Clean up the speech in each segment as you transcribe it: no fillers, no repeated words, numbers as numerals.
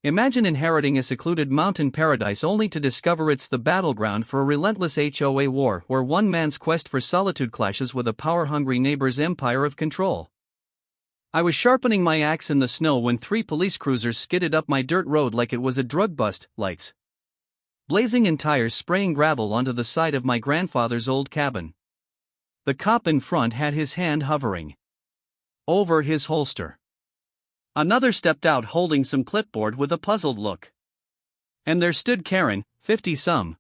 Imagine inheriting a secluded mountain paradise only to discover it's the battleground for a relentless HOA war where one man's quest for solitude clashes with a power-hungry neighbor's empire of control. I was sharpening my axe in the snow when 3 police cruisers skidded up my dirt road like it was a drug bust, lights blazing and tires spraying gravel onto the side of my grandfather's old cabin. The cop in front had his hand hovering over his holster. Another stepped out holding some clipboard with a puzzled look. And there stood Karen, 50-some.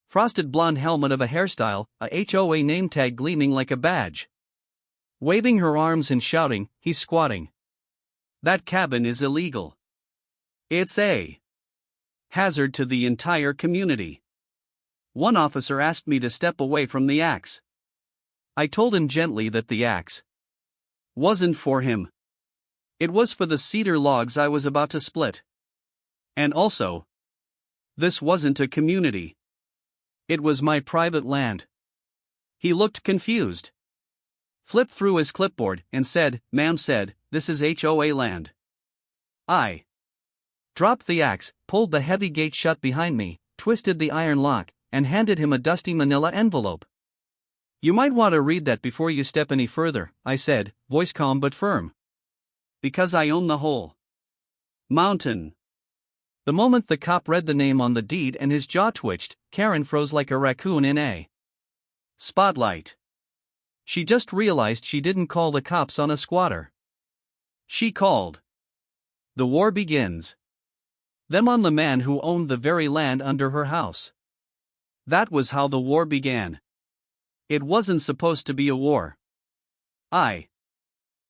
Frosted blonde helmet of a hairstyle, a HOA name tag gleaming like a badge. Waving her arms and shouting, "He's squatting. That cabin is illegal. It's a hazard to the entire community." One officer asked me to step away from the axe. I told him gently that the axe wasn't for him. It was for the cedar logs I was about to split. And also, this wasn't a community. It was my private land. He looked confused. Flipped through his clipboard and said, "Ma'am said, this is HOA land." I dropped the axe, pulled the heavy gate shut behind me, twisted the iron lock, and handed him a dusty manila envelope. "You might want to read that before you step any further," I said, voice calm but firm. "Because I own the whole mountain." The moment the cop read the name on the deed and his jaw twitched, Karen froze like a raccoon in a spotlight. She just realized she didn't call the cops on a squatter. She called "The war begins" them on the man who owned the very land under her house. That was how the war began. It wasn't supposed to be a war. I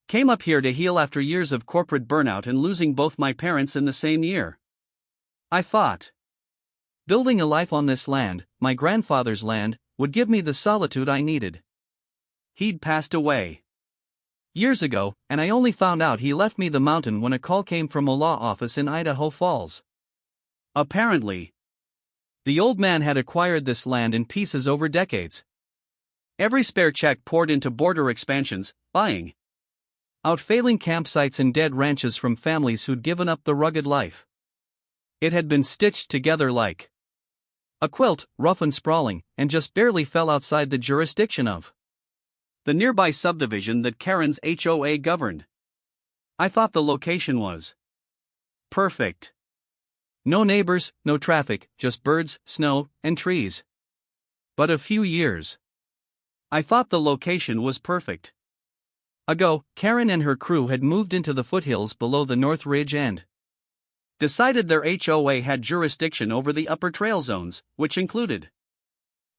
came up here to heal after years of corporate burnout and losing both my parents in the same year. I thought building a life on this land, my grandfather's land, would give me the solitude I needed. He'd passed away years ago, and I only found out he left me the mountain when a call came from a law office in Idaho Falls. Apparently, the old man had acquired this land in pieces over decades. Every spare check poured into border expansions, buying out failing campsites and dead ranches from families who'd given up the rugged life. It had been stitched together like a quilt, rough and sprawling, and just barely fell outside the jurisdiction of the nearby subdivision that Karen's HOA governed. I thought the location was perfect. No neighbors, no traffic, just birds, snow, and trees. But a few years I thought the location was perfect ago, Karen and her crew had moved into the foothills below the North Ridge and decided their HOA had jurisdiction over the upper trail zones, which included,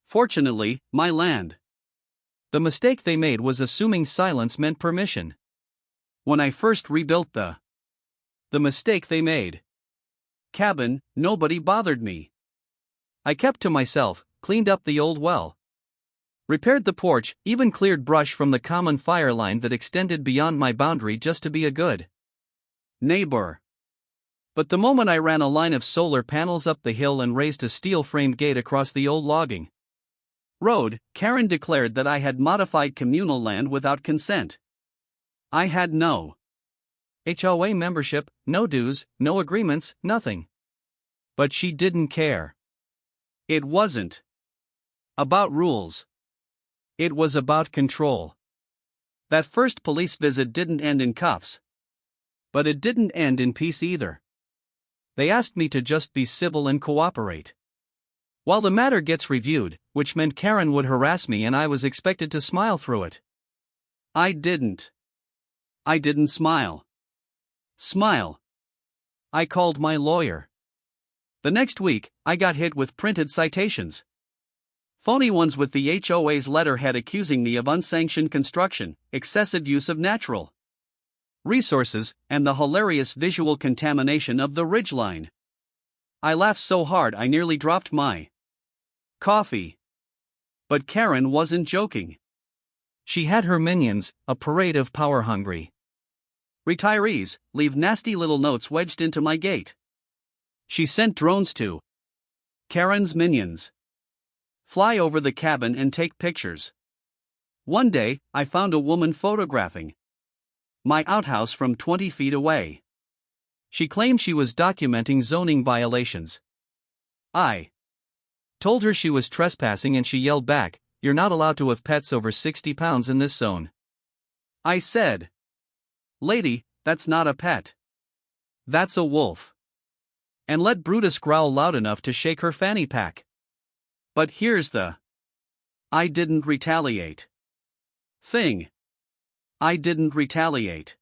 fortunately, my land. The mistake they made was assuming silence meant permission. When I first rebuilt the mistake they made cabin, nobody bothered me. I kept to myself, cleaned up the old well, repaired the porch, even cleared brush from the common fire line that extended beyond my boundary just to be a good neighbor. But the moment I ran a line of solar panels up the hill and raised a steel-framed gate across the old logging road, Karen declared that I had modified communal land without consent. I had no HOA membership, no dues, no agreements, nothing. But she didn't care. It wasn't about rules. It was about control. That first police visit didn't end in cuffs. But it didn't end in peace either. They asked me to just be civil and cooperate while the matter gets reviewed, which meant Karen would harass me and I was expected to smile through it. I didn't. I didn't smile. I called my lawyer. The next week, I got hit with printed citations. Phony ones with the HOA's letterhead accusing me of unsanctioned construction, excessive use of natural resources, and the hilarious visual contamination of the ridgeline. I laughed so hard I nearly dropped my coffee. But Karen wasn't joking. She had her minions, a parade of power-hungry retirees, leave nasty little notes wedged into my gate. She sent drones to Karen's minions fly over the cabin and take pictures. One day, I found a woman photographing my outhouse from 20 feet away. She claimed she was documenting zoning violations. I told her she was trespassing and she yelled back, "You're not allowed to have pets over 60 pounds in this zone." I said, "Lady, that's not a pet. That's a wolf." And let Brutus growl loud enough to shake her fanny pack. But here's the I didn't retaliate thing. I didn't retaliate.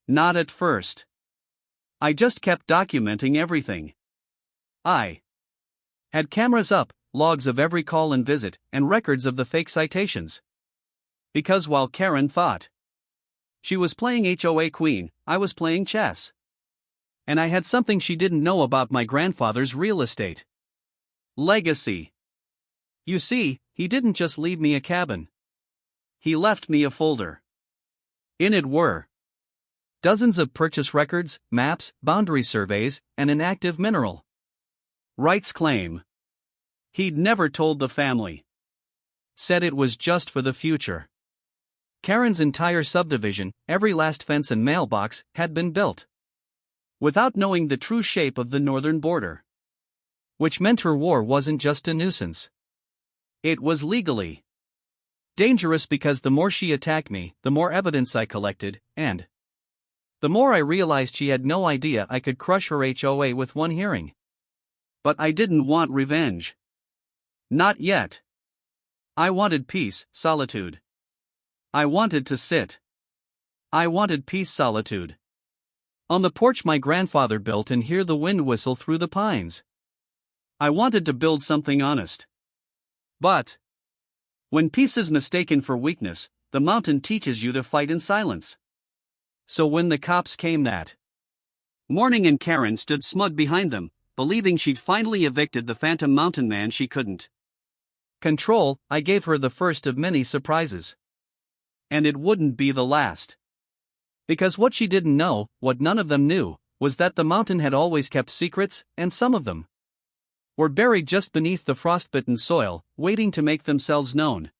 Not at first. I just kept documenting everything. I had cameras up, logs of every call and visit, and records of the fake citations. Because while Karen thought she was playing HOA Queen, I was playing chess. And I had something she didn't know about my grandfather's real estate legacy. You see, he didn't just leave me a cabin. He left me a folder. In it were dozens of purchase records, maps, boundary surveys, and an active mineral rights claim. He'd never told the family. Said it was just for the future. Karen's entire subdivision, every last fence and mailbox, had been built without knowing the true shape of the northern border. Which meant her war wasn't just a nuisance. It was legally dangerous because the more she attacked me, the more evidence I collected, and the more I realized she had no idea I could crush her HOA with one hearing. But I didn't want revenge. Not yet. I wanted peace, solitude. I wanted to sit. I wanted peace, solitude on the porch my grandfather built and hear the wind whistle through the pines. I wanted to build something honest. But when peace is mistaken for weakness, the mountain teaches you to fight in silence. So when the cops came that morning and Karen stood smug behind them, believing she'd finally evicted the phantom mountain man she couldn't control, I gave her the first of many surprises. And it wouldn't be the last. Because what she didn't know, what none of them knew, was that the mountain had always kept secrets, and some of them were buried just beneath the frostbitten soil, waiting to make themselves known.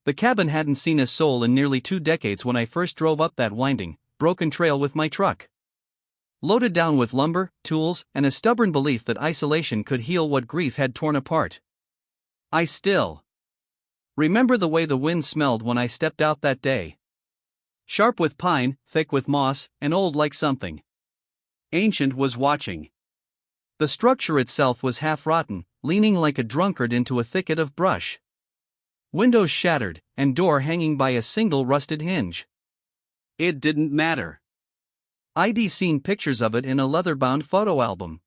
The cabin hadn't seen a soul in nearly 2 decades when I first drove up that winding, broken trail with my truck. Loaded down with lumber, tools, and a stubborn belief that isolation could heal what grief had torn apart. I still remember the way the wind smelled when I stepped out that day. Sharp with pine, thick with moss, and old like something ancient was watching. The structure itself was half rotten, leaning like a drunkard into a thicket of brush. Windows shattered, and door hanging by a single rusted hinge. It didn't matter. I'd seen pictures of it in a leather-bound photo album.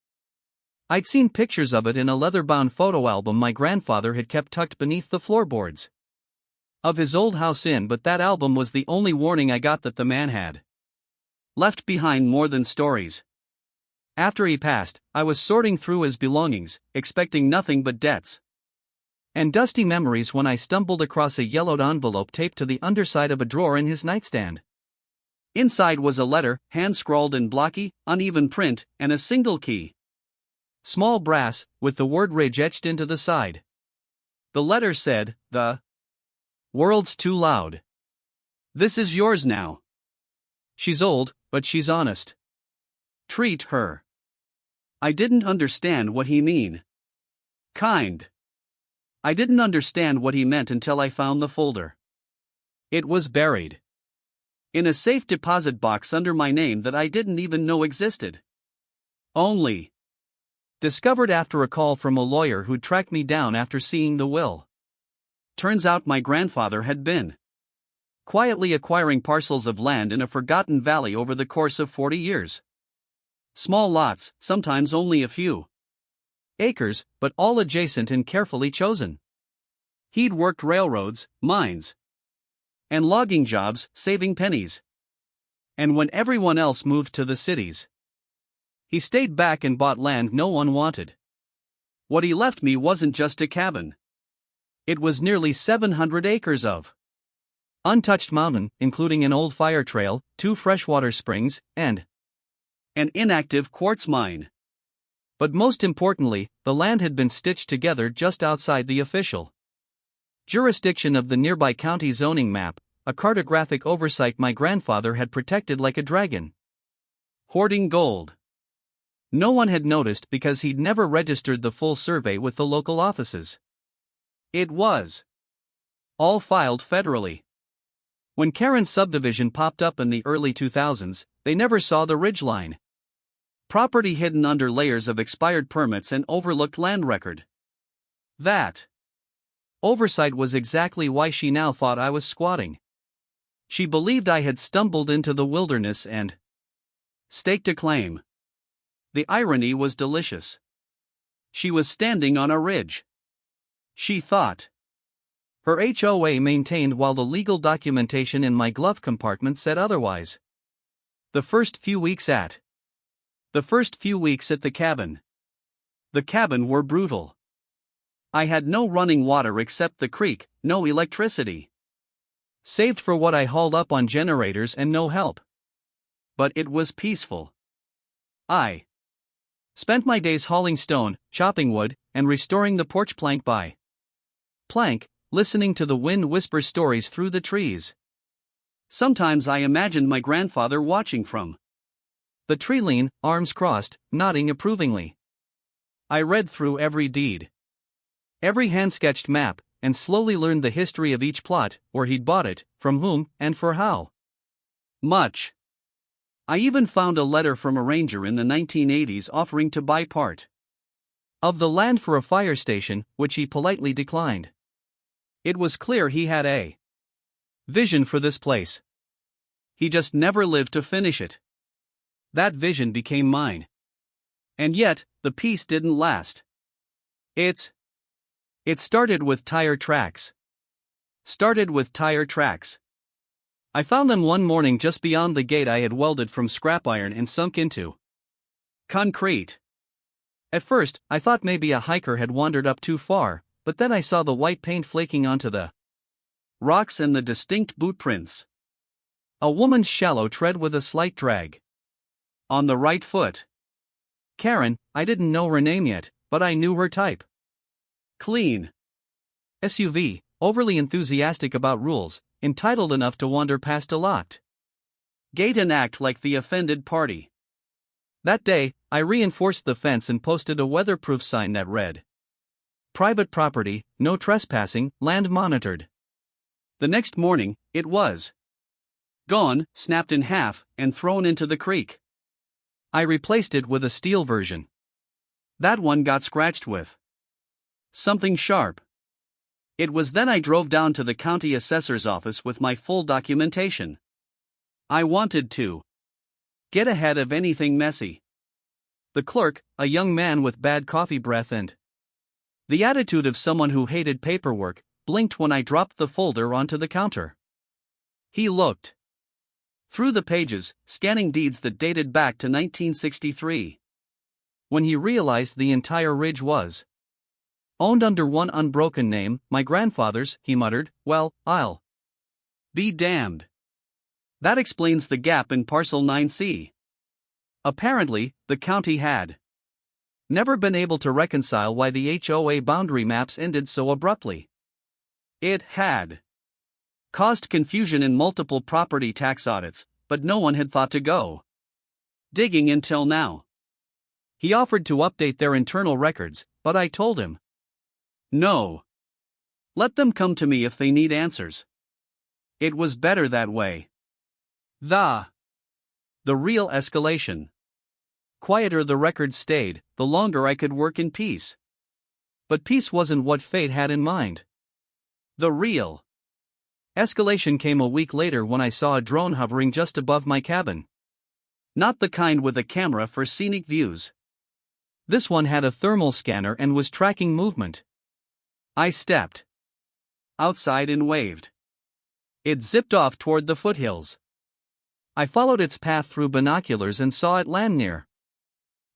I'd seen pictures of it in a leather-bound photo album my grandfather had kept tucked beneath the floorboards of his old house inn, but that album was the only warning I got that the man had left behind more than stories. After he passed, I was sorting through his belongings, expecting nothing but debts and dusty memories when I stumbled across a yellowed envelope taped to the underside of a drawer in his nightstand. Inside was a letter, hand-scrawled in blocky, uneven print, and a single key. Small brass, with the word Ridge etched into the side. The letter said, "The world's too loud. This is yours now. She's old, but she's honest. Treat her." I didn't understand what he mean. Kind. I didn't understand what he meant until I found the folder. It was buried in a safe deposit box under my name that I didn't even know existed. Only discovered after a call from a lawyer who'd tracked me down after seeing the will. Turns out my grandfather had been quietly acquiring parcels of land in a forgotten valley over the course of 40 years. Small lots, sometimes only a few acres, but all adjacent and carefully chosen. He'd worked railroads, mines, and logging jobs, saving pennies. And when everyone else moved to the cities, he stayed back and bought land no one wanted. What he left me wasn't just a cabin. It was nearly 700 acres of untouched mountain, including an old fire trail, 2 freshwater springs, and an inactive quartz mine. But most importantly, the land had been stitched together just outside the official jurisdiction of the nearby county zoning map, a cartographic oversight my grandfather had protected like a dragon. Hoarding gold. No one had noticed because he'd never registered the full survey with the local offices. It was all filed federally. When Karen's subdivision popped up in the early 2000s, they never saw the ridgeline. Property hidden under layers of expired permits and overlooked land record. That oversight was exactly why she now thought I was squatting. She believed I had stumbled into the wilderness and staked a claim. The irony was delicious. She was standing on a ridge. She thought her HOA maintained while the legal documentation in my glove compartment said otherwise. The first few weeks at the cabin. The cabin were brutal. I had no running water except the creek, no electricity. Saved for what I hauled up on generators and no help. But it was peaceful. I spent my days hauling stone, chopping wood, and restoring the porch plank by plank, listening to the wind whisper stories through the trees. Sometimes I imagined my grandfather watching from the tree lean, arms crossed, nodding approvingly. I read through every deed, every hand-sketched map, and slowly learned the history of each plot, where he'd bought it, from whom, and for how much. I even found a letter from a ranger in the 1980s offering to buy part of the land for a fire station, which he politely declined. It was clear he had a vision for this place. He just never lived to finish it. That vision became mine. And yet, the peace didn't last. It started with tire tracks. I found them one morning just beyond the gate I had welded from scrap iron and sunk into concrete. At first, I thought maybe a hiker had wandered up too far, but then I saw the white paint flaking onto the rocks and the distinct boot prints. A woman's shallow tread with a slight drag on the right foot. Karen, I didn't know her name yet, but I knew her type. Clean SUV, overly enthusiastic about rules, entitled enough to wander past a locked gate and act like the offended party. That day, I reinforced the fence and posted a weatherproof sign that read, "Private property, no trespassing, land monitored." The next morning, it was gone, snapped in half, and thrown into the creek. I replaced it with a steel version. That one got scratched with something sharp. It was then I drove down to the county assessor's office with my full documentation. I wanted to get ahead of anything messy. The clerk, a young man with bad coffee breath and the attitude of someone who hated paperwork, blinked when I dropped the folder onto the counter. He looked through the pages, scanning deeds that dated back to 1963. When he realized the entire ridge was owned under one unbroken name, my grandfather's, he muttered, "Well, I'll be damned. That explains the gap in Parcel 9C. Apparently, the county had never been able to reconcile why the HOA boundary maps ended so abruptly. It had caused confusion in multiple property tax audits, but no one had thought to go digging until now. He offered to update their internal records, but I told him, no. Let them come to me if they need answers. It was better that way. The real escalation. Quieter the records stayed, the longer I could work in peace. But peace wasn't what fate had in mind. The real escalation came a week later when I saw a drone hovering just above my cabin. Not the kind with a camera for scenic views. This one had a thermal scanner and was tracking movement. I stepped outside and waved. It zipped off toward the foothills. I followed its path through binoculars and saw it land near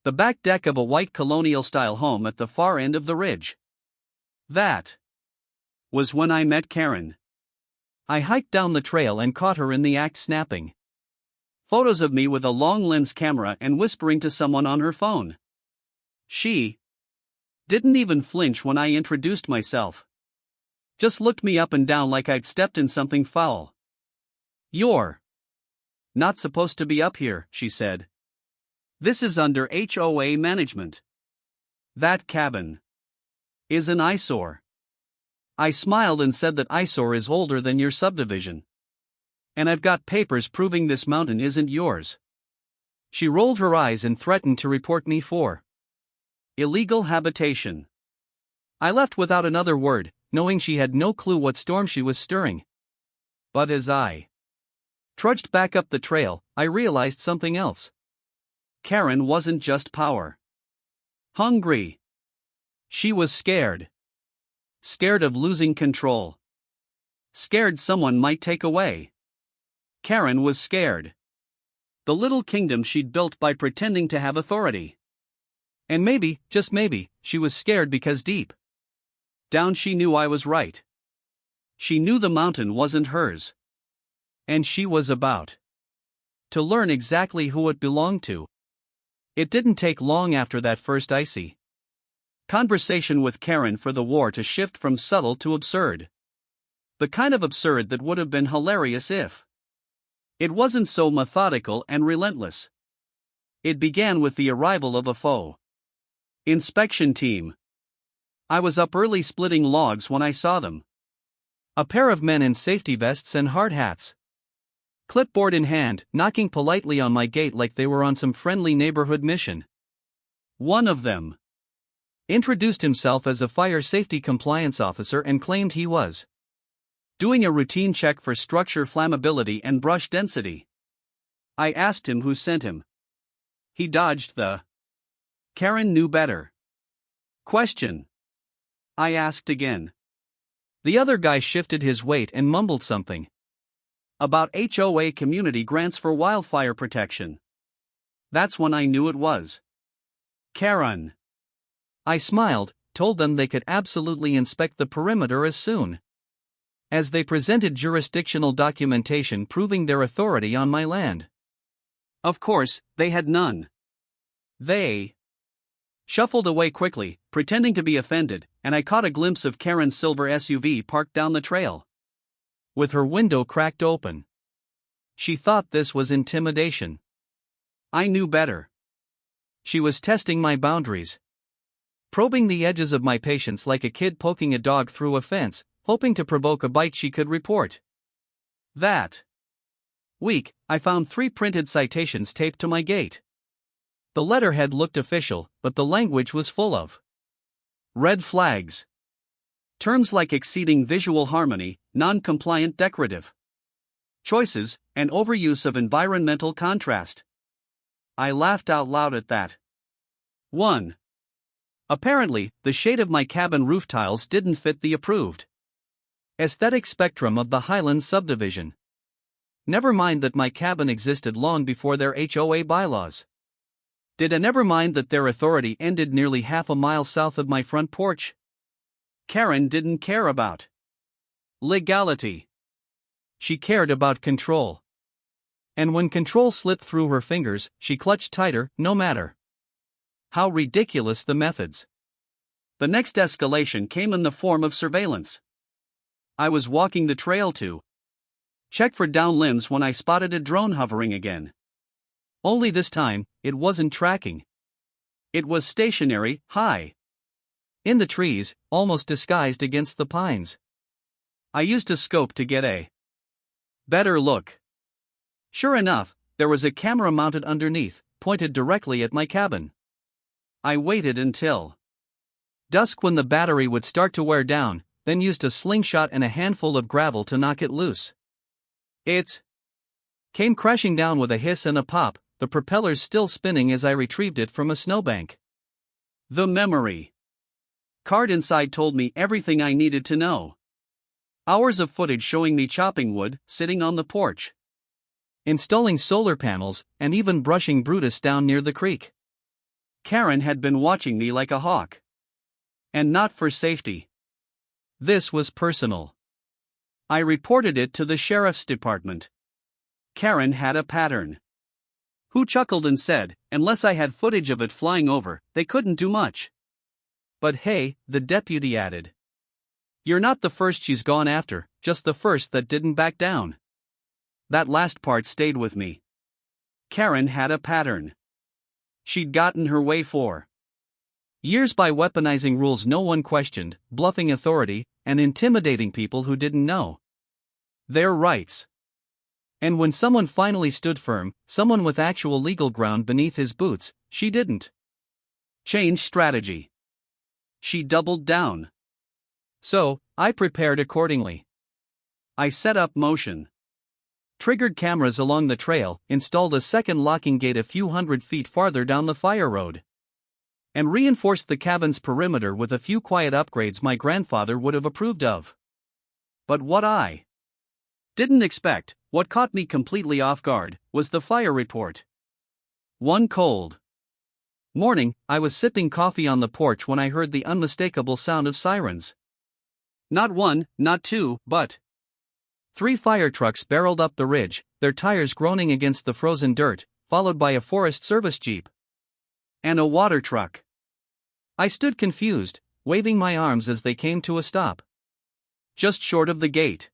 the back deck of a white colonial-style home at the far end of the ridge. That was when I met Karen. I hiked down the trail and caught her in the act snapping photos of me with a long lens camera and whispering to someone on her phone. She didn't even flinch when I introduced myself. Just looked me up and down like I'd stepped in something foul. "You're not supposed to be up here," she said. This is under HOA management. That cabin is an eyesore. I smiled and said that eyesore is older than your subdivision. And I've got papers proving this mountain isn't yours. She rolled her eyes and threatened to report me for illegal habitation. I left without another word, knowing she had no clue what storm she was stirring. But as I trudged back up the trail, I realized something else. Karen wasn't just power hungry. She was scared. Scared of losing control. Scared someone might take away. Karen was scared. The little kingdom she'd built by pretending to have authority. And maybe, just maybe, she was scared because deep down she knew I was right. She knew the mountain wasn't hers. And she was about to learn exactly who it belonged to. It didn't take long after that first icy conversation with Karen for the war to shift from subtle to absurd. The kind of absurd that would have been hilarious if it wasn't so methodical and relentless. It began with the arrival of a faux inspection team. I was up early splitting logs when I saw them. A pair of men in safety vests and hard hats. Clipboard in hand, knocking politely on my gate like they were on some friendly neighborhood mission. One of them introduced himself as a fire safety compliance officer and claimed he was doing a routine check for structure flammability and brush density. I asked him who sent him. He dodged the Karen knew better question. I asked again. The other guy shifted his weight and mumbled something about HOA community grants for wildfire protection. That's when I knew it was Karen. I smiled, told them they could absolutely inspect the perimeter as soon as they presented jurisdictional documentation proving their authority on my land. Of course, they had none. They shuffled away quickly, pretending to be offended, and I caught a glimpse of Karen's silver SUV parked down the trail, with her window cracked open. She thought this was intimidation. I knew better. She was testing my boundaries, probing the edges of my patience like a kid poking a dog through a fence, hoping to provoke a bite she could report. That week, I found 3 printed citations taped to my gate. The letterhead looked official, but the language was full of red flags. Terms like exceeding visual harmony, non-compliant decorative choices, and overuse of environmental contrast. I laughed out loud at that. 1. Apparently, the shade of my cabin roof tiles didn't fit the approved aesthetic spectrum of the Highlands subdivision. Never mind that my cabin existed long before their HOA bylaws. Did I never mind that their authority ended nearly half a mile south of my front porch? Karen didn't care about legality. She cared about control. And when control slipped through her fingers, she clutched tighter, no matter how ridiculous the methods. The next escalation came in the form of surveillance. I was walking the trail to check for down limbs when I spotted a drone hovering again. Only this time, it wasn't tracking. It was stationary, high in the trees, almost disguised against the pines. I used a scope to get a better look. Sure enough, there was a camera mounted underneath, pointed directly at my cabin. I waited until dusk when the battery would start to wear down, then used a slingshot and a handful of gravel to knock it loose. It came crashing down with a hiss and a pop, the propellers still spinning as I retrieved it from a snowbank. The memory card inside told me everything I needed to know. Hours of footage showing me chopping wood, sitting on the porch, installing solar panels, and even brushing Brutus down near the creek. Karen had been watching me like a hawk. And not for safety. This was personal. I reported it to the sheriff's department. Karen had a pattern. Who chuckled and said, unless I had footage of it flying over, they couldn't do much. But hey, the deputy added. You're not the first she's gone after, just the first that didn't back down. That last part stayed with me. Karen had a pattern. she'd gotten her way for years by weaponizing rules no one questioned, bluffing authority, and intimidating people who didn't know their rights. And when someone finally stood firm, someone with actual legal ground beneath his boots, she didn't change strategy. She doubled down. So, I prepared accordingly. I set up motion, triggered cameras along the trail, installed a second locking gate a few hundred feet farther down the fire road, and reinforced the cabin's perimeter with a few quiet upgrades my grandfather would have approved of. But what I didn't expect, what caught me completely off guard, was the fire report. One cold morning, I was sipping coffee on the porch when I heard the unmistakable sound of sirens. Not one, not two, but 3 fire trucks barreled up the ridge, their tires groaning against the frozen dirt, followed by a Forest Service Jeep and a water truck. I stood confused, waving my arms as they came to a stop just short of the gate.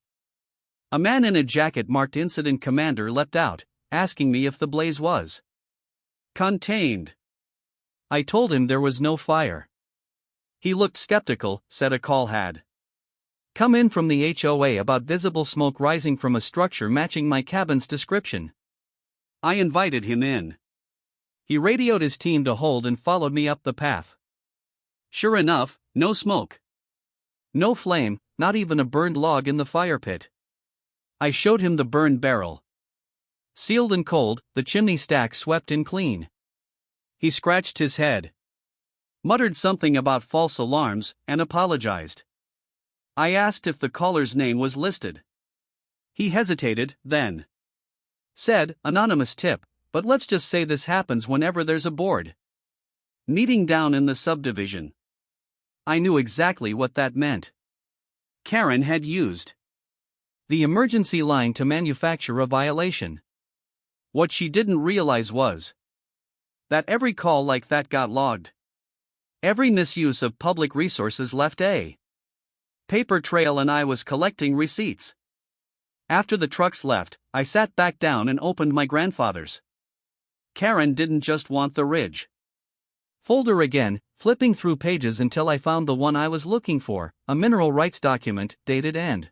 A man in a jacket marked Incident Commander leapt out, asking me if the blaze was contained. I told him there was no fire. He looked skeptical, said a call had come in from the HOA about visible smoke rising from a structure matching my cabin's description. I invited him in. He radioed his team to hold and followed me up the path. Sure enough, no smoke. No flame, not even a burned log in the fire pit. I showed him the burned barrel. Sealed and cold, the chimney stack swept in clean. He scratched his head, muttered something about false alarms, and apologized. I asked if the caller's name was listed. He hesitated, then said, "Anonymous tip, but let's just say this happens whenever there's a board meeting down in the subdivision." I knew exactly what that meant. Karen had used the emergency line to manufacture a violation. What she didn't realize was that every call like that got logged. Every misuse of public resources left a paper trail, and I was collecting receipts. After the trucks left, I sat back down and opened my grandfather's. Karen didn't just want the ridge folder again, flipping through pages until I found the one I was looking for, a mineral rights document, dated and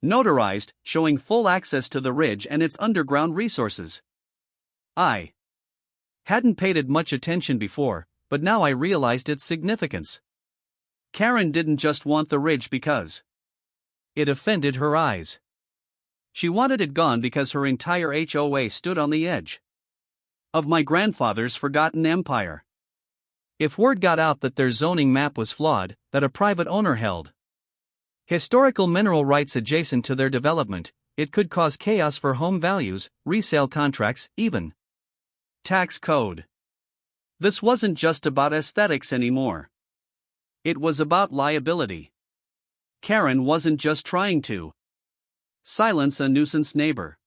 notarized, showing full access to the ridge and its underground resources. I hadn't paid it much attention before, but now I realized its significance. Karen didn't just want the ridge because it offended her eyes. She wanted it gone because her entire HOA stood on the edge of my grandfather's forgotten empire. If word got out that their zoning map was flawed, that a private owner held historical mineral rights adjacent to their development, it could cause chaos for home values, resale contracts, even tax code. This wasn't just about aesthetics anymore. It was about liability. Karen wasn't just trying to silence a nuisance neighbor.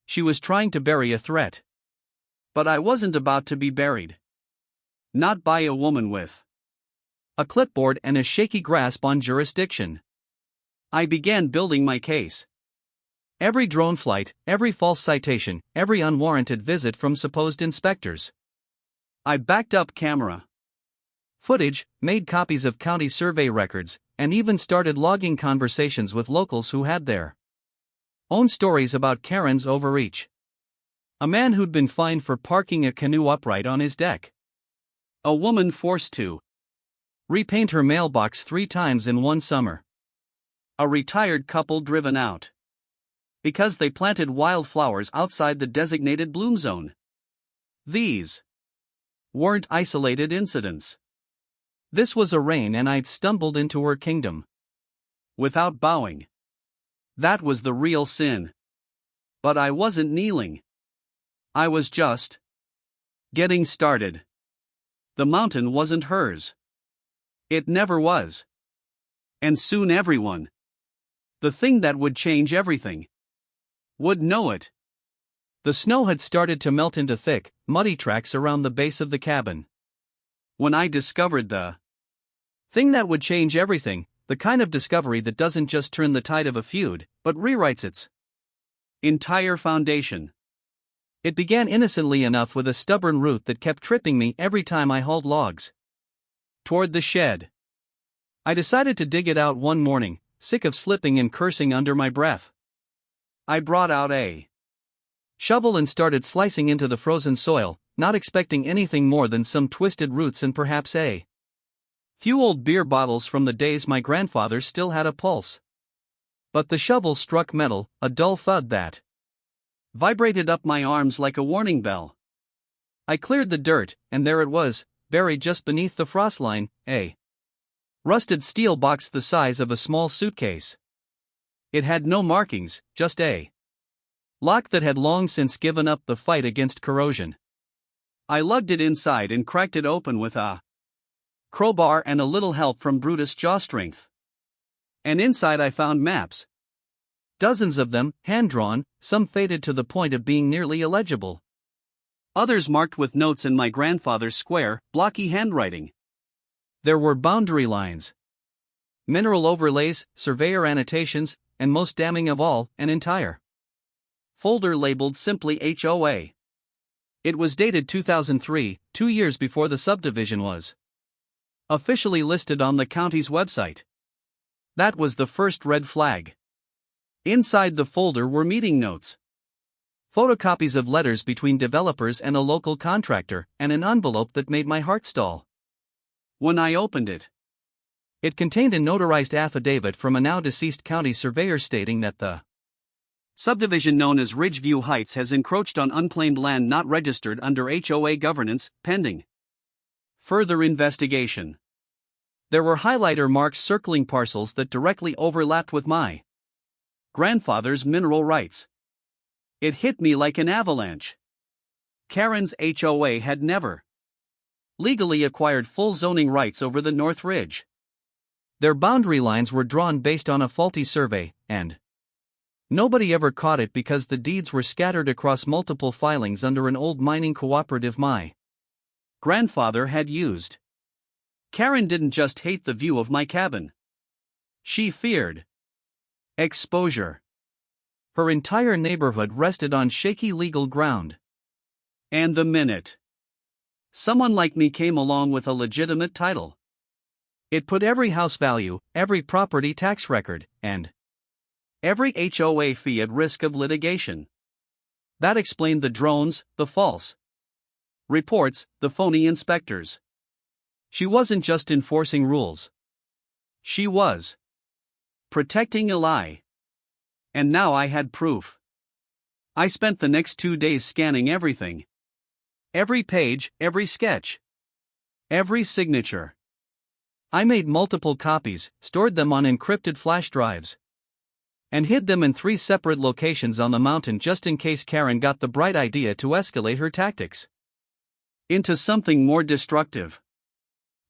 She was trying to bury a threat. But I wasn't about to be buried. Not by a woman with a clipboard and a shaky grasp on jurisdiction. I began building my case. Every drone flight, every false citation, every unwarranted visit from supposed inspectors. I backed up camera footage, made copies of county survey records, and even started logging conversations with locals who had their own stories about Karen's overreach. A man who'd been fined for parking a canoe upright on his deck. A woman forced to repaint her mailbox 3 times in one summer. A retired couple driven out because they planted wildflowers outside the designated bloom zone. These weren't isolated incidents. This was a reign, and I'd stumbled into her kingdom without bowing. That was the real sin. But I wasn't kneeling. I was just getting started. The mountain wasn't hers. It never was. And soon everyone, the thing that would change everything, would know it. The snow had started to melt into thick, muddy tracks around the base of the cabin. When I discovered the thing that would change everything, the kind of discovery that doesn't just turn the tide of a feud, but rewrites its entire foundation. It began innocently enough with a stubborn root that kept tripping me every time I hauled logs toward the shed. I decided to dig it out one morning, sick of slipping and cursing under my breath. I brought out a shovel and started slicing into the frozen soil, not expecting anything more than some twisted roots and perhaps a few old beer bottles from the days my grandfather still had a pulse. But the shovel struck metal, a dull thud that vibrated up my arms like a warning bell. I cleared the dirt, and there it was, buried just beneath the frost line, a rusted steel box the size of a small suitcase. It had no markings, just a lock that had long since given up the fight against corrosion. I lugged it inside and cracked it open with a crowbar and a little help from Brutus' jaw strength. And inside I found maps. Dozens of them, hand-drawn, some faded to the point of being nearly illegible. Others marked with notes in my grandfather's square, blocky handwriting. There were boundary lines, mineral overlays, surveyor annotations, and most damning of all, an entire folder labeled simply HOA. It was dated 2003, 2 years before the subdivision was officially listed on the county's website. That was the first red flag. Inside the folder were meeting notes, photocopies of letters between developers and a local contractor, and an envelope that made my heart stall. When I opened it, it contained a notarized affidavit from a now deceased county surveyor stating that the subdivision known as Ridgeview Heights has encroached on unclaimed land not registered under HOA governance, pending further investigation. There were highlighter marks circling parcels that directly overlapped with my grandfather's mineral rights. It hit me like an avalanche. Karen's HOA had never legally acquired full zoning rights over the North Ridge. Their boundary lines were drawn based on a faulty survey, and nobody ever caught it because the deeds were scattered across multiple filings under an old mining cooperative my grandfather had used. Karen didn't just hate the view of my cabin. She feared exposure. Her entire neighborhood rested on shaky legal ground. And the minute someone like me came along with a legitimate title, it put every house value, every property tax record, and every HOA fee at risk of litigation. That explained the drones, the false reports, the phony inspectors. She wasn't just enforcing rules. She was protecting a lie. And now I had proof. I spent the next 2 days scanning everything. Every page, every sketch, every signature. I made multiple copies, stored them on encrypted flash drives, and hid them in 3 separate locations on the mountain just in case Karen got the bright idea to escalate her tactics into something more destructive.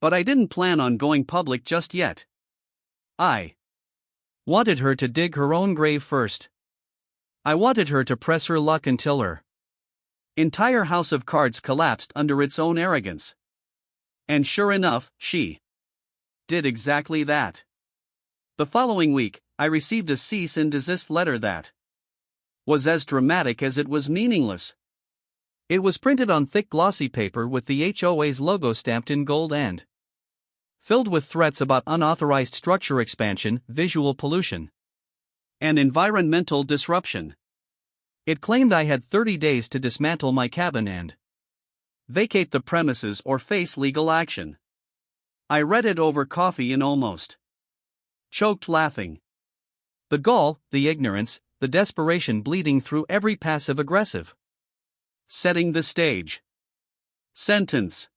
But I didn't plan on going public just yet. I wanted her to dig her own grave first. I wanted her to press her luck until her entire house of cards collapsed under its own arrogance. And sure enough, she did exactly that. The following week, I received a cease and desist letter that was as dramatic as it was meaningless. It was printed on thick glossy paper with the HOA's logo stamped in gold and filled with threats about unauthorized structure expansion, visual pollution, and environmental disruption. It claimed I had 30 days to dismantle my cabin and vacate the premises or face legal action. I read it over coffee and almost choked laughing. The gall, the ignorance, the desperation bleeding through every passive-aggressive. Setting the stage. Sentence.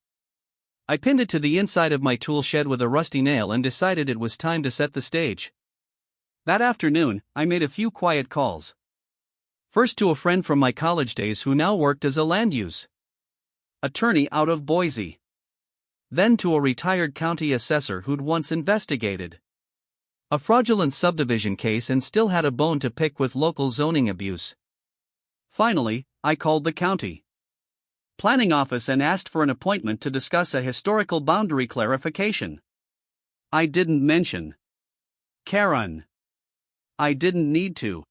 I pinned it to the inside of my tool shed with a rusty nail and decided it was time to set the stage. That afternoon, I made a few quiet calls. First to a friend from my college days who now worked as a land use attorney out of Boise. Then to a retired county assessor who'd once investigated a fraudulent subdivision case and still had a bone to pick with local zoning abuse. Finally, I called the county planning office and asked for an appointment to discuss a historical boundary clarification. I didn't mention Karen. I didn't need to.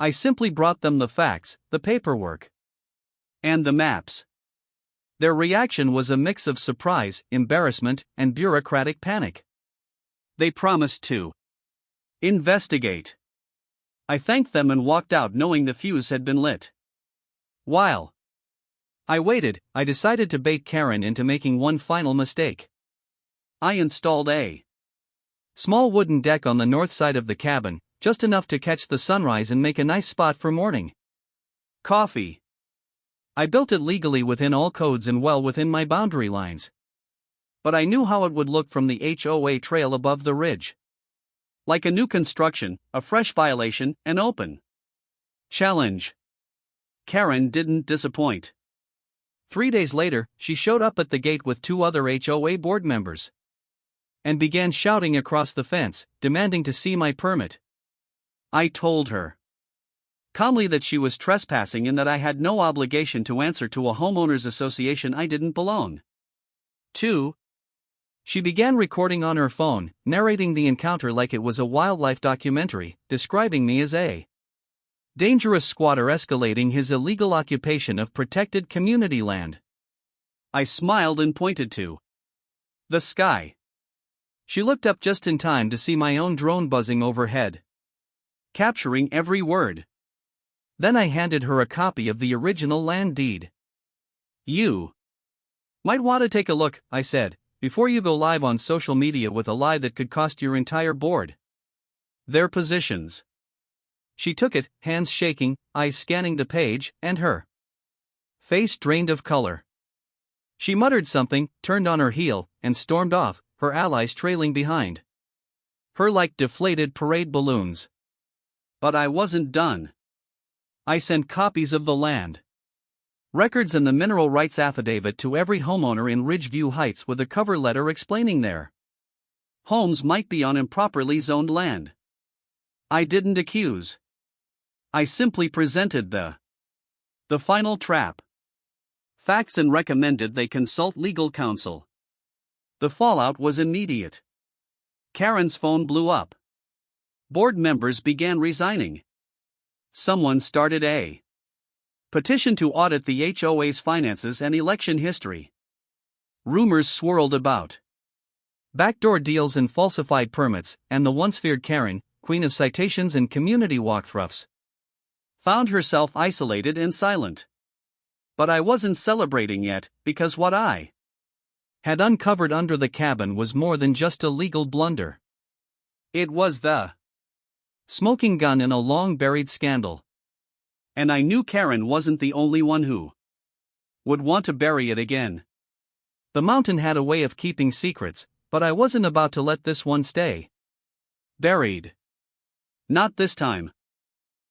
I simply brought them the facts, the paperwork. And the maps. Their reaction was a mix of surprise, embarrassment, and bureaucratic panic. They promised to investigate. I thanked them and walked out knowing the fuse had been lit. While I waited, I decided to bait Karen into making one final mistake. I installed a small wooden deck on the north side of the cabin, just enough to catch the sunrise and make a nice spot for morning coffee. I built it legally within all codes and well within my boundary lines. But I knew how it would look from the HOA trail above the ridge. Like a new construction, a fresh violation, an open challenge. Karen didn't disappoint. 3 days later, she showed up at the gate with 2 other HOA board members and began shouting across the fence, demanding to see my permit. I told her calmly that she was trespassing and that I had no obligation to answer to a homeowners association I didn't belong to. She began recording on her phone, narrating the encounter like it was a wildlife documentary, describing me as a dangerous squatter escalating his illegal occupation of protected community land. I smiled and pointed to the sky. She looked up just in time to see my own drone buzzing overhead, capturing every word. Then I handed her a copy of the original land deed. You might want to take a look, I said, before you go live on social media with a lie that could cost your entire board their positions. She took it, hands shaking, eyes scanning the page, and her face drained of color. She muttered something, turned on her heel, and stormed off, her allies trailing behind her like deflated parade balloons. But I wasn't done. I sent copies of the land records and the mineral rights affidavit to every homeowner in Ridgeview Heights with a cover letter explaining their homes might be on improperly zoned land. I didn't accuse. I simply presented the final trap facts and recommended they consult legal counsel. The fallout was immediate. Karen's phone blew up. Board members began resigning. Someone started a petition to audit the HOA's finances and election history. Rumors swirled about backdoor deals and falsified permits, and the once feared Karen, queen of citations and community walkthroughs, found herself isolated and silent. But I wasn't celebrating yet, because what I had uncovered under the cabin was more than just a legal blunder. It was the smoking gun in a long-buried scandal. And I knew Karen wasn't the only one who would want to bury it again. The mountain had a way of keeping secrets, but I wasn't about to let this one stay buried. Not this time.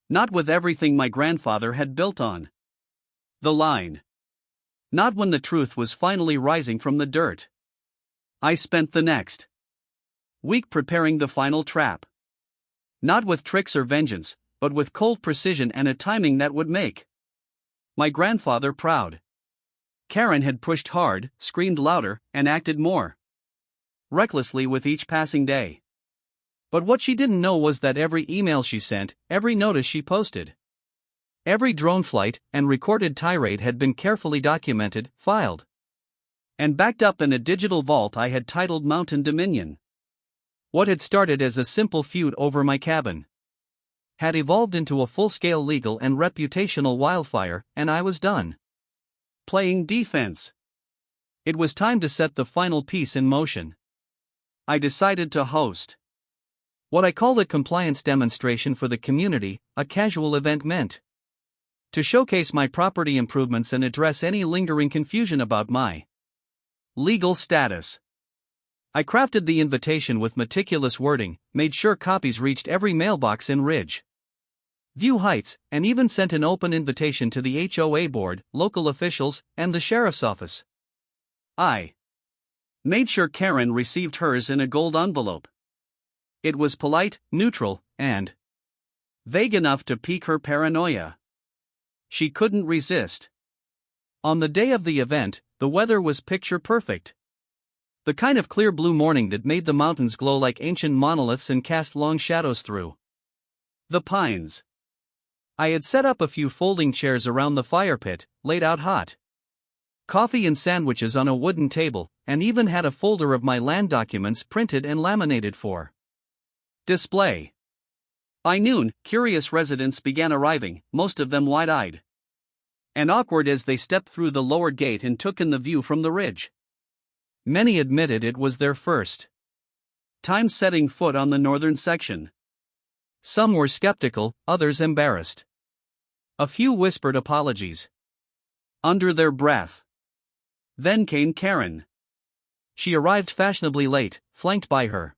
Not with everything my grandfather had built on the line. Not when the truth was finally rising from the dirt. I spent the next week preparing the final trap. Not with tricks or vengeance, but with cold precision and a timing that would make my grandfather proud. Karen had pushed hard, screamed louder, and acted more recklessly with each passing day. But what she didn't know was that every email she sent, every notice she posted, every drone flight and recorded tirade had been carefully documented, filed, and backed up in a digital vault I had titled Mountain Dominion. What had started as a simple feud over my cabin had evolved into a full-scale legal and reputational wildfire, and I was done playing defense. It was time to set the final piece in motion. I decided to host what I called a compliance demonstration for the community, a casual event meant to showcase my property improvements and address any lingering confusion about my legal status. I crafted the invitation with meticulous wording, made sure copies reached every mailbox in Ridgeview Heights, and even sent an open invitation to the HOA board, local officials, and the sheriff's office. I made sure Karen received hers in a gold envelope. It was polite, neutral, and vague enough to pique her paranoia. She couldn't resist. On the day of the event, the weather was picture perfect. The kind of clear blue morning that made the mountains glow like ancient monoliths and cast long shadows through the pines. I had set up a few folding chairs around the fire pit, laid out hot coffee and sandwiches on a wooden table, and even had a folder of my land documents printed and laminated for display. By noon, curious residents began arriving, most of them wide-eyed and awkward as they stepped through the lowered gate and took in the view from the ridge. Many admitted it was their first time setting foot on the northern section. Some were skeptical, others embarrassed. A few whispered apologies under their breath. Then came Karen. She arrived fashionably late, flanked by her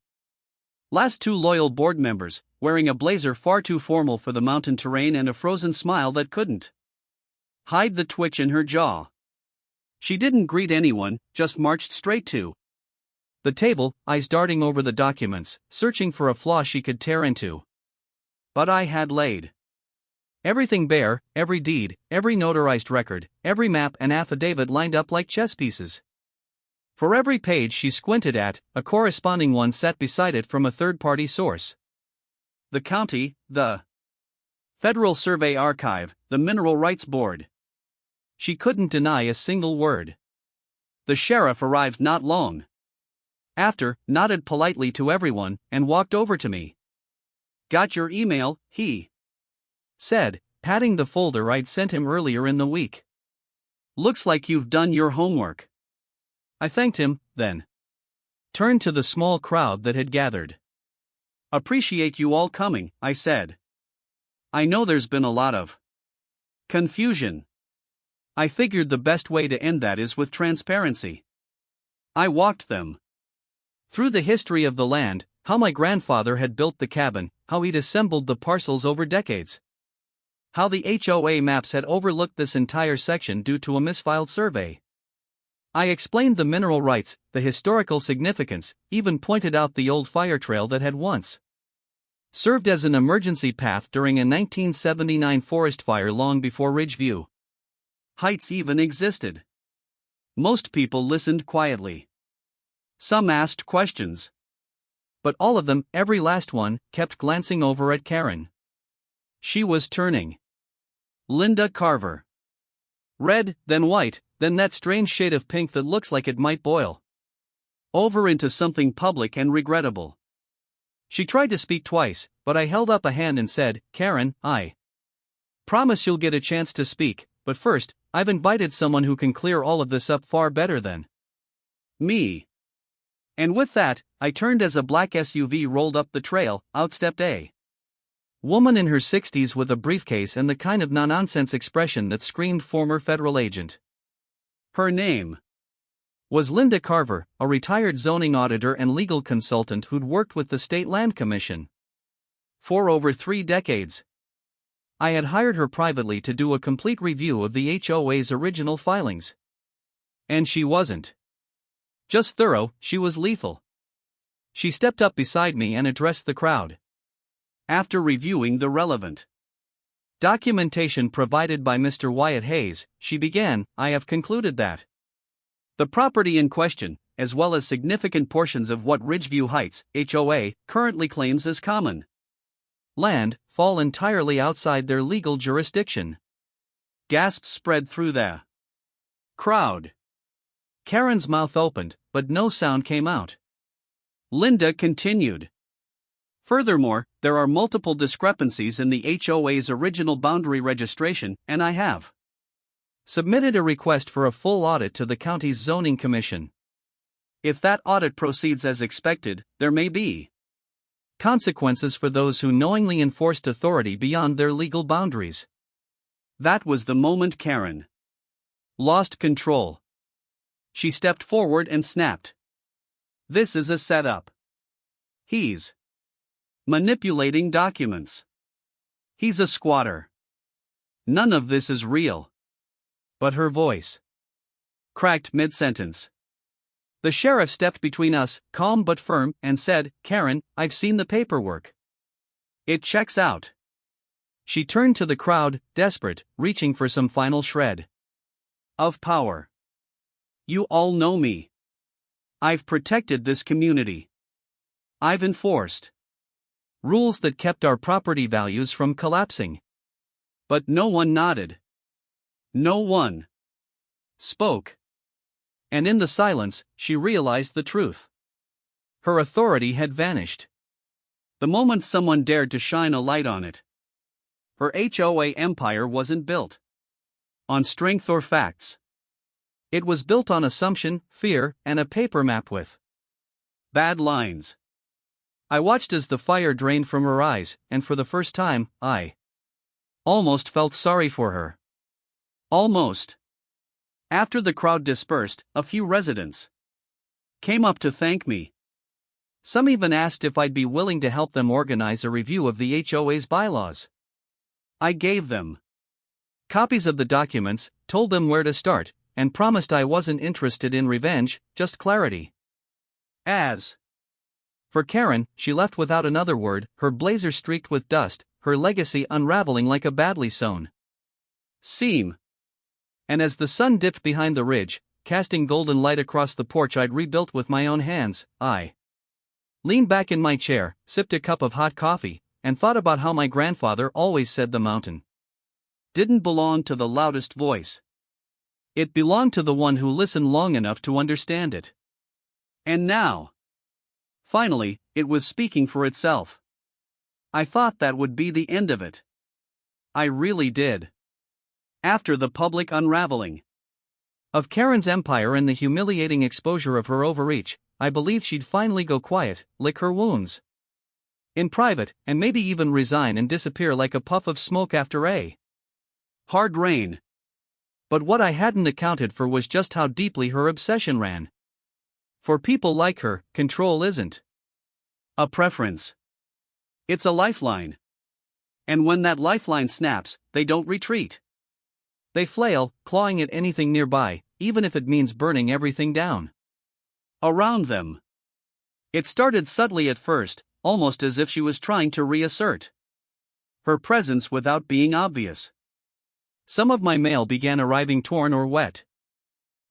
last two loyal board members, wearing a blazer far too formal for the mountain terrain and a frozen smile that couldn't hide the twitch in her jaw. She didn't greet anyone, just marched straight to the table, eyes darting over the documents, searching for a flaw she could tear into. But I had laid everything bare, every deed, every notarized record, every map and affidavit lined up like chess pieces. For every page she squinted at, a corresponding one sat beside it from a third-party source. The county, the Federal Survey Archive, the Mineral Rights Board. She couldn't deny a single word. The sheriff arrived not long after, nodded politely to everyone, and walked over to me. "Got your email," he said, patting the folder I'd sent him earlier in the week. "Looks like you've done your homework." I thanked him, then turned to the small crowd that had gathered. "Appreciate you all coming," I said. "I know there's been a lot of confusion. I figured the best way to end that is with transparency." I walked them through the history of the land, how my grandfather had built the cabin, how he'd assembled the parcels over decades, how the HOA maps had overlooked this entire section due to a misfiled survey. I explained the mineral rights, the historical significance, even pointed out the old fire trail that had once served as an emergency path during a 1979 forest fire long before Ridgeview Heights even existed. Most people listened quietly. Some asked questions. But all of them, every last one, kept glancing over at Karen. She was turning Linda Carver red, then white, then that strange shade of pink that looks like it might boil over into something public and regrettable. She tried to speak twice, but I held up a hand and said, "Karen, I promise you'll get a chance to speak, but first, I've invited someone who can clear all of this up far better than me." And with that, I turned as a black SUV rolled up the trail. Out stepped a woman in her 60s with a briefcase and the kind of no-nonsense expression that screamed former federal agent. Her name was Linda Carver, a retired zoning auditor and legal consultant who'd worked with the State Land Commission for over 3 decades. I had hired her privately to do a complete review of the HOA's original filings. And she wasn't just thorough, she was lethal. She stepped up beside me and addressed the crowd. After reviewing the relevant documentation provided by Mr. Wyatt Hayes, she began, "I have concluded that the property in question, as well as significant portions of what Ridgeview Heights, HOA, currently claims as common land, fall entirely outside their legal jurisdiction." Gasps spread through the crowd. Karen's mouth opened, but no sound came out. Linda continued. "Furthermore, there are multiple discrepancies in the HOA's original boundary registration, and I have submitted a request for a full audit to the county's zoning commission. If that audit proceeds as expected, there may be consequences for those who knowingly enforced authority beyond their legal boundaries." That was the moment Karen lost control. She stepped forward and snapped. "This is a setup. He's manipulating documents. He's a squatter. None of this is real." But her voice cracked mid-sentence. The sheriff stepped between us, calm but firm, and said, "Karen, I've seen the paperwork. It checks out." She turned to the crowd, desperate, reaching for some final shred of power. "You all know me. I've protected this community. I've enforced rules that kept our property values from collapsing. But no one nodded. No one spoke. And in the silence, she realized the truth. Her authority had vanished. The moment someone dared to shine a light on it. Her HOA empire wasn't built on strength or facts. It was built on assumption, fear, and a paper map with bad lines. I watched as the fire drained from her eyes, and for the first time, I almost felt sorry for her. Almost. After the crowd dispersed, a few residents came up to thank me. Some even asked if I'd be willing to help them organize a review of the HOA's bylaws. I gave them copies of the documents, told them where to start, and promised I wasn't interested in revenge, just clarity. As for Karen, she left without another word, her blazer streaked with dust, her legacy unraveling like a badly sewn seam. And as the sun dipped behind the ridge, casting golden light across the porch I'd rebuilt with my own hands, I leaned back in my chair, sipped a cup of hot coffee, and thought about how my grandfather always said the mountain didn't belong to the loudest voice. It belonged to the one who listened long enough to understand it. And now, finally, it was speaking for itself. I thought that would be the end of it. I really did. After the public unraveling of Karen's empire and the humiliating exposure of her overreach, I believed she'd finally go quiet, lick her wounds in private, and maybe even resign and disappear like a puff of smoke after a hard rain. But what I hadn't accounted for was just how deeply her obsession ran. For people like her, control isn't a preference. It's a lifeline. And when that lifeline snaps, they don't retreat. They flail, clawing at anything nearby, even if it means burning everything down around them. It started subtly at first, almost as if she was trying to reassert her presence without being obvious. Some of my mail began arriving torn or wet.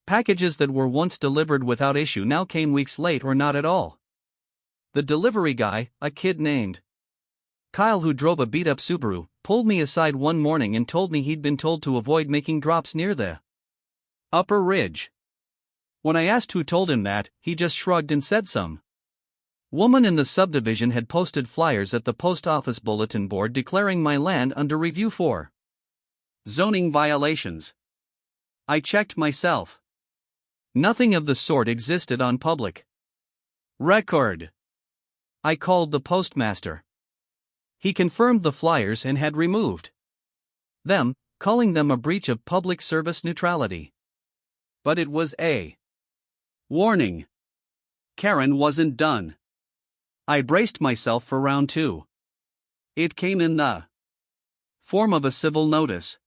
Packages that were once delivered without issue now came weeks late or not at all. The delivery guy, a kid named Kyle who drove a beat-up Subaru, pulled me aside one morning and told me he'd been told to avoid making drops near the upper ridge. When I asked who told him that, he just shrugged and said some woman in the subdivision had posted flyers at the post office bulletin board declaring my land under review for zoning violations. I checked myself. Nothing of the sort existed on public record. I called the postmaster. He confirmed the flyers and had removed them, calling them a breach of public service neutrality. But it was a warning. Karen wasn't done. I braced myself for round two. It came in the form of a civil notice.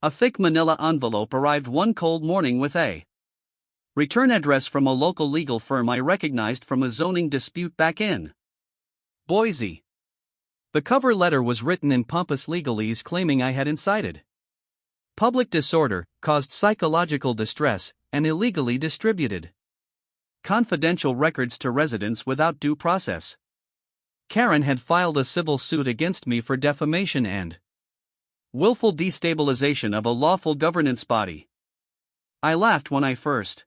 A thick manila envelope arrived one cold morning with a return address from a local legal firm I recognized from a zoning dispute back in Boise. The cover letter was written in pompous legalese claiming I had incited public disorder, caused psychological distress, and illegally distributed confidential records to residents without due process. Karen had filed a civil suit against me for defamation and willful destabilization of a lawful governance body. I laughed when I first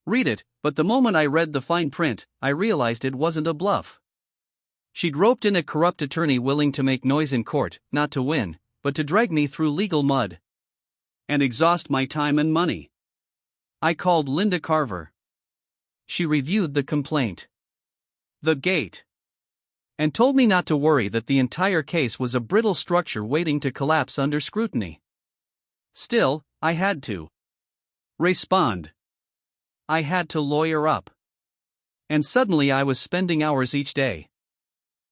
read it, but the moment I read the fine print, I realized it wasn't a bluff. She'd roped in a corrupt attorney willing to make noise in court, not to win, but to drag me through legal mud and exhaust my time and money. I called Linda Carver. She reviewed the complaint, the gate, and told me not to worry that the entire case was a brittle structure waiting to collapse under scrutiny. Still, I had to respond. I had to lawyer up. And suddenly I was spending hours each day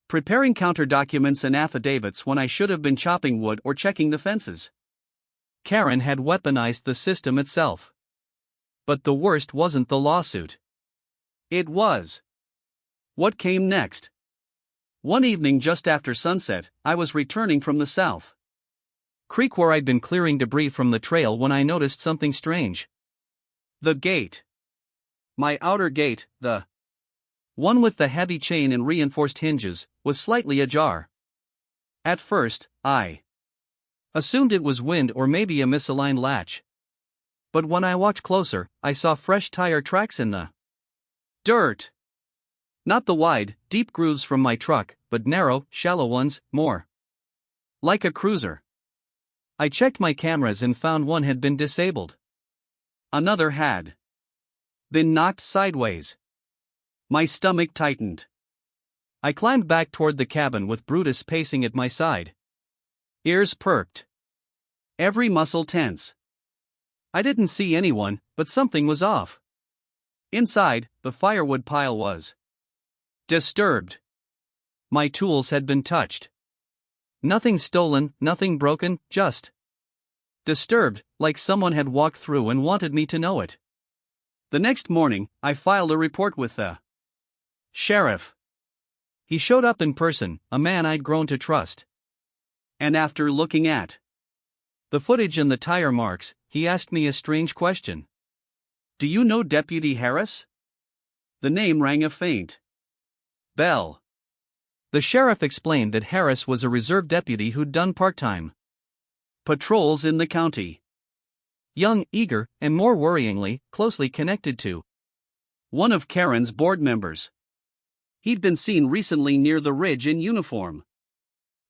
preparing counter documents and affidavits when I should have been chopping wood or checking the fences. Karen had weaponized the system itself. But the worst wasn't the lawsuit. It was what came next. One evening just after sunset, I was returning from the South Creek where I'd been clearing debris from the trail when I noticed something strange. The gate. My outer gate, the one with the heavy chain and reinforced hinges, was slightly ajar. At first, I Assumed it was wind or maybe a misaligned latch. But when I walked closer, I saw fresh tire tracks in the dirt. Not the wide, deep grooves from my truck, but narrow, shallow ones, more like a cruiser. I checked my cameras and found one had been disabled. Another had been knocked sideways. My stomach tightened. I climbed back toward the cabin with Brutus pacing at my side. Ears perked. Every muscle tense. I didn't see anyone, but something was off. Inside, the firewood pile was disturbed. My tools had been touched. Nothing stolen, nothing broken, just disturbed, like someone had walked through and wanted me to know it. The next morning, I filed a report with the sheriff. He showed up in person, a man I'd grown to trust. And after looking at the footage and the tire marks, he asked me a strange question. "Do you know Deputy Harris?" The name rang a faint bell. The sheriff explained that Harris was a reserve deputy who'd done part-time patrols in the county. Young, eager, and more worryingly, closely connected to one of Karen's board members. He'd been seen recently near the ridge in uniform,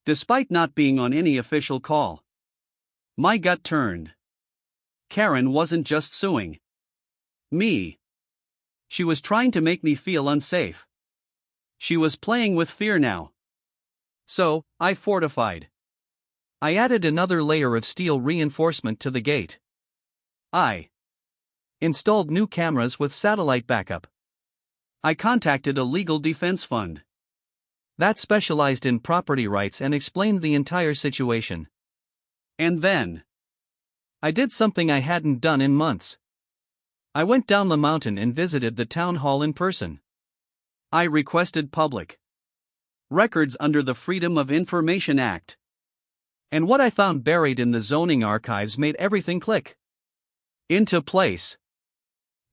despite not being on any official call. My gut turned. Karen wasn't just suing me. She was trying to make me feel unsafe. She was playing with fear now. So, I fortified. I added another layer of steel reinforcement to the gate. I installed new cameras with satellite backup. I contacted a legal defense fund that specialized in property rights and explained the entire situation. And then I did something I hadn't done in months. I went down the mountain and visited the town hall in person. I requested public records under the Freedom of Information Act. And what I found buried in the zoning archives made everything click into place.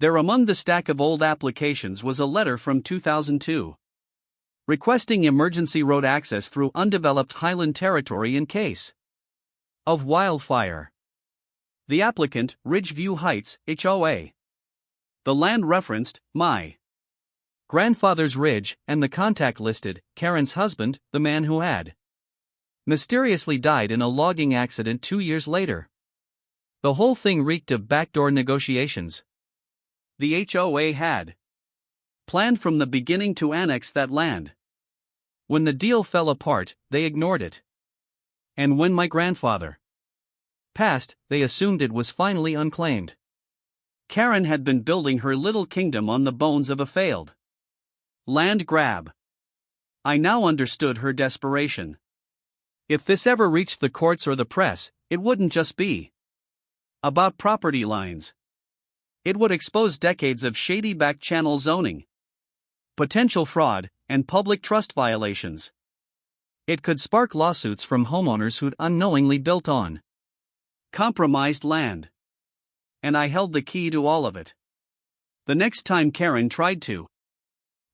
There among the stack of old applications was a letter from 2002 requesting emergency road access through undeveloped highland territory in case of wildfire. The applicant, Ridgeview Heights, HOA. The land referenced, my grandfather's ridge, and the contact listed, Karen's husband, the man who had mysteriously died in a logging accident 2 years later. The whole thing reeked of backdoor negotiations. The HOA had planned from the beginning to annex that land. When the deal fell apart, they ignored it. And when my grandfather passed, they assumed it was finally unclaimed. Karen had been building her little kingdom on the bones of a failed land grab. I now understood her desperation. If this ever reached the courts or the press, it wouldn't just be about property lines. It would expose decades of shady back-channel zoning, potential fraud, and public trust violations. It could spark lawsuits from homeowners who'd unknowingly built on compromised land. And I held the key to all of it. The next time Karen tried to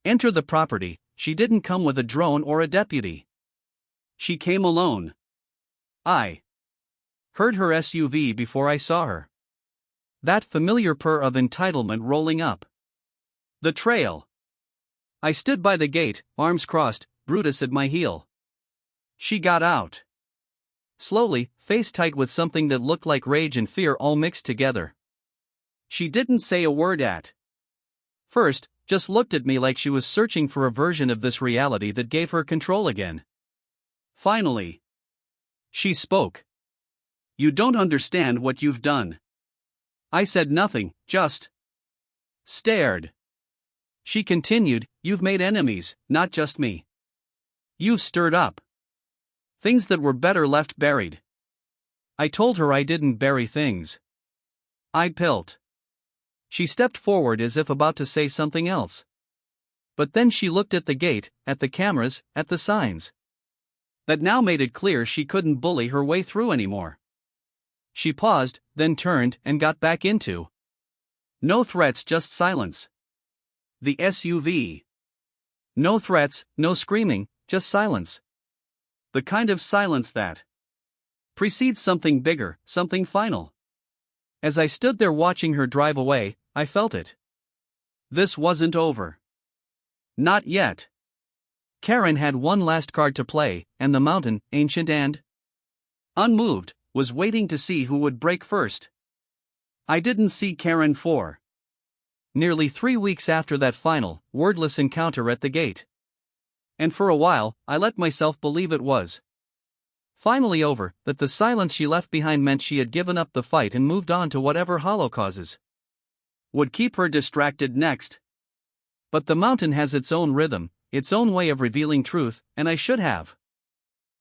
enter the property, she didn't come with a drone or a deputy. She came alone. I heard her SUV before I saw her. That familiar purr of entitlement rolling up the trail. I stood by the gate, arms crossed, Brutus at my heel. She got out. Slowly, face tight with something that looked like rage and fear all mixed together. She didn't say a word at first, just looked at me like she was searching for a version of this reality that gave her control again. Finally, she spoke. "You don't understand what you've done." I said nothing, just stared. She continued, "You've made enemies, not just me. You've stirred up things that were better left buried." I told her I didn't bury things. I pilt. She stepped forward as if about to say something else. But then she looked at the gate, at the cameras, at the signs. That now made it clear she couldn't bully her way through anymore. She paused, then turned and got back into. No threats, just silence. The SUV. No threats, no screaming, just silence. The kind of silence that precedes something bigger, something final. As I stood there watching her drive away, I felt it. This wasn't over. Not yet. Karen had one last card to play, and the mountain, ancient and unmoved, was waiting to see who would break first. I didn't see Karen for nearly 3 weeks after that final, wordless encounter at the gate. And for a while, I let myself believe it was finally over, that the silence she left behind meant she had given up the fight and moved on to whatever hollow causes would keep her distracted next. But the mountain has its own rhythm, its own way of revealing truth, and I should have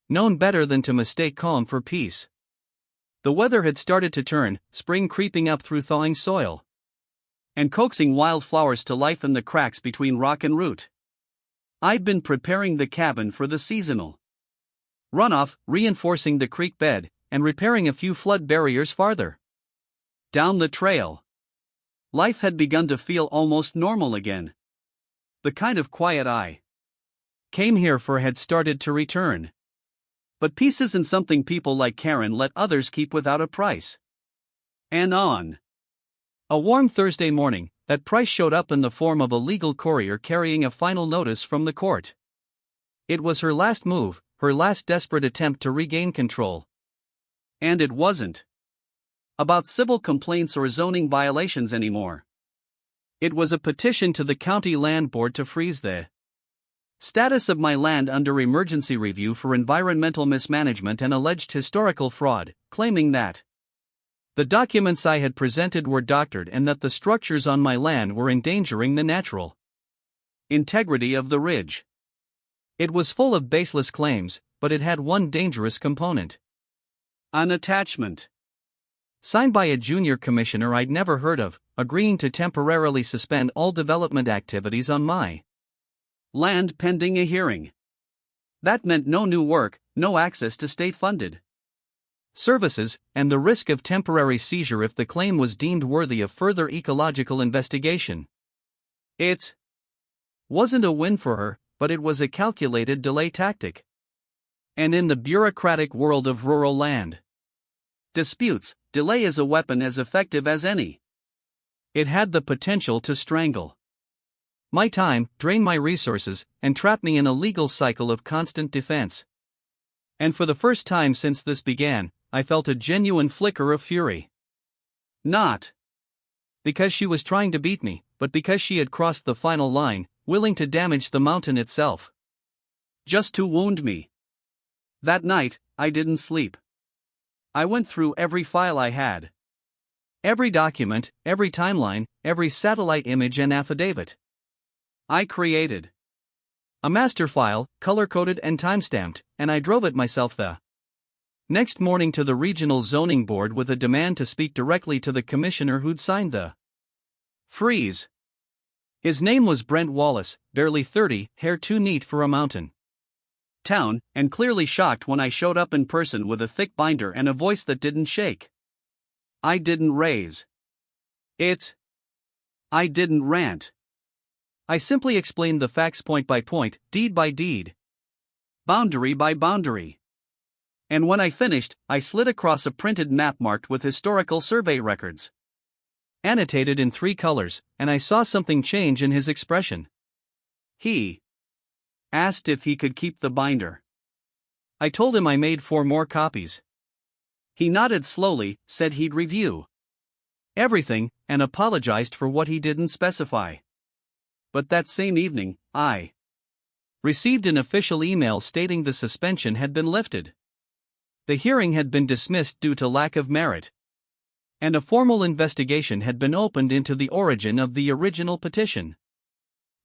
known better than to mistake calm for peace. The weather had started to turn, spring creeping up through thawing soil and coaxing wildflowers to life in the cracks between rock and root. I'd been preparing the cabin for the seasonal runoff, reinforcing the creek bed, and repairing a few flood barriers farther down the trail. Life had begun to feel almost normal again. The kind of quiet I came here for had started to return. But peace isn't something people like Karen let others keep without a price. And on a warm Thursday morning, that price showed up in the form of a legal courier carrying a final notice from the court. It was her last move, her last desperate attempt to regain control. And it wasn't about civil complaints or zoning violations anymore. It was a petition to the county land board to freeze the status of my land under emergency review for environmental mismanagement and alleged historical fraud, claiming that the documents I had presented were doctored and that the structures on my land were endangering the natural integrity of the ridge. It was full of baseless claims, but it had one dangerous component: an attachment signed by a junior commissioner I'd never heard of, agreeing to temporarily suspend all development activities on my land pending a hearing. That meant no new work, no access to state-funded services, and the risk of temporary seizure if the claim was deemed worthy of further ecological investigation. It wasn't a win for her, but it was a calculated delay tactic. And in the bureaucratic world of rural land disputes, delay is a weapon as effective as any. It had the potential to strangle my time, drain my resources, and trap me in a legal cycle of constant defense. And for the first time since this began, I felt a genuine flicker of fury. Not because she was trying to beat me, but because she had crossed the final line, willing to damage the mountain itself, just to wound me. That night, I didn't sleep. I went through every file I had. Every document, every timeline, every satellite image and affidavit. I created a master file, color-coded and timestamped, and I drove it myself the next morning to the regional zoning board with a demand to speak directly to the commissioner who'd signed the freeze. His name was Brent Wallace, barely 30, hair too neat for a mountain town, and clearly shocked when I showed up in person with a thick binder and a voice that didn't shake. I didn't raise it. I didn't rant. I simply explained the facts point by point, deed by deed, boundary by boundary. And when I finished, I slid across a printed map marked with historical survey records, annotated in 3 colors, and I saw something change in his expression. He asked if he could keep the binder. I told him I made 4 more copies. He nodded slowly, said he'd review everything, and apologized for what he didn't specify. But that same evening, I received an official email stating the suspension had been lifted. The hearing had been dismissed due to lack of merit, and a formal investigation had been opened into the origin of the original petition.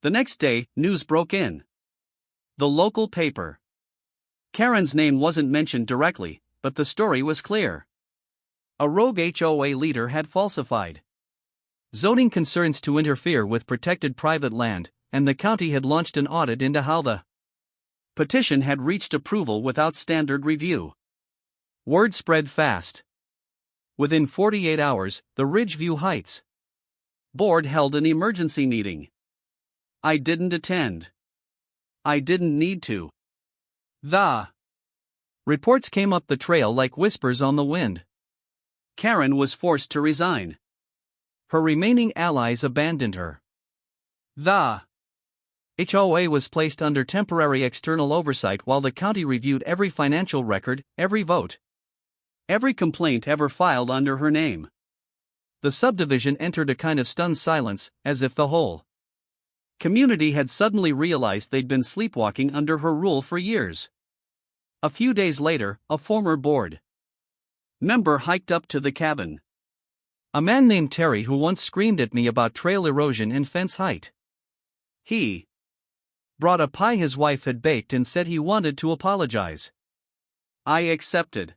The next day, news broke in the local paper. Karen's name wasn't mentioned directly, but the story was clear. A rogue HOA leader had falsified zoning concerns to interfere with protected private land, and the county had launched an audit into how the petition had reached approval without standard review. Word spread fast. Within 48 hours, the Ridgeview Heights board held an emergency meeting. I didn't attend. I didn't need to. The Reports came up the trail like whispers on the wind. Karen was forced to resign. Her remaining allies abandoned her. The HOA was placed under temporary external oversight while the county reviewed every financial record, every vote, every complaint ever filed under her name. The subdivision entered a kind of stunned silence, as if the whole community had suddenly realized they'd been sleepwalking under her rule for years. A few days later, a former board member hiked up to the cabin. A man named Terry who once screamed at me about trail erosion and fence height. He brought a pie his wife had baked and said he wanted to apologize. I accepted.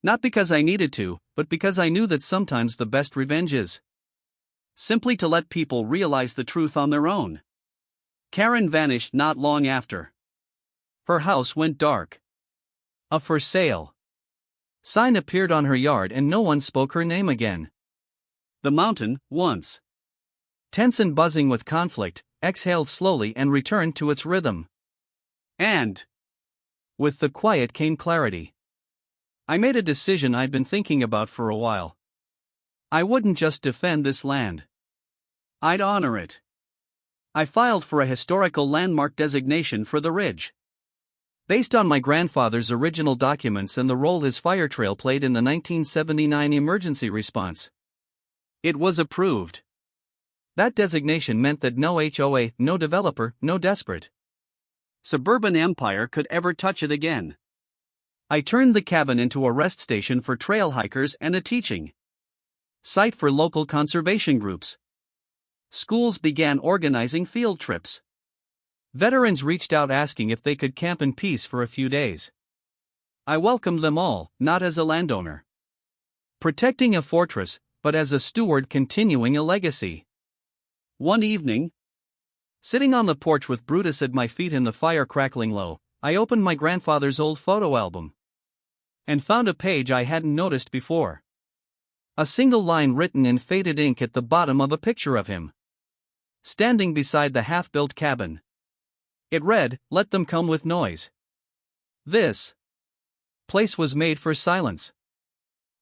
Not because I needed to, but because I knew that sometimes the best revenge is simply to let people realize the truth on their own. Karen vanished not long after. Her house went dark. A for sale sign appeared on her yard and no one spoke her name again. The mountain, once tense and buzzing with conflict, exhaled slowly and returned to its rhythm. And with the quiet came clarity. I made a decision I'd been thinking about for a while. I wouldn't just defend this land. I'd honor it. I filed for a historical landmark designation for the ridge. Based on my grandfather's original documents and the role his fire trail played in the 1979 emergency response. It was approved. That designation meant that no HOA, no developer, no desperate suburban empire could ever touch it again. I turned the cabin into a rest station for trail hikers and a teaching site for local conservation groups. Schools began organizing field trips. Veterans reached out asking if they could camp in peace for a few days. I welcomed them all, not as a landowner protecting a fortress, but as a steward continuing a legacy. One evening, sitting on the porch with Brutus at my feet and the fire crackling low, I opened my grandfather's old photo album and found a page I hadn't noticed before. A single line written in faded ink at the bottom of a picture of him standing beside the half-built cabin. It read, "Let them come with noise. This place was made for silence."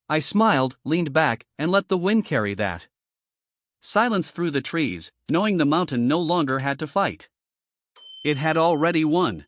I smiled, leaned back, and let the wind carry that silence through the trees, knowing the mountain no longer had to fight. It had already won.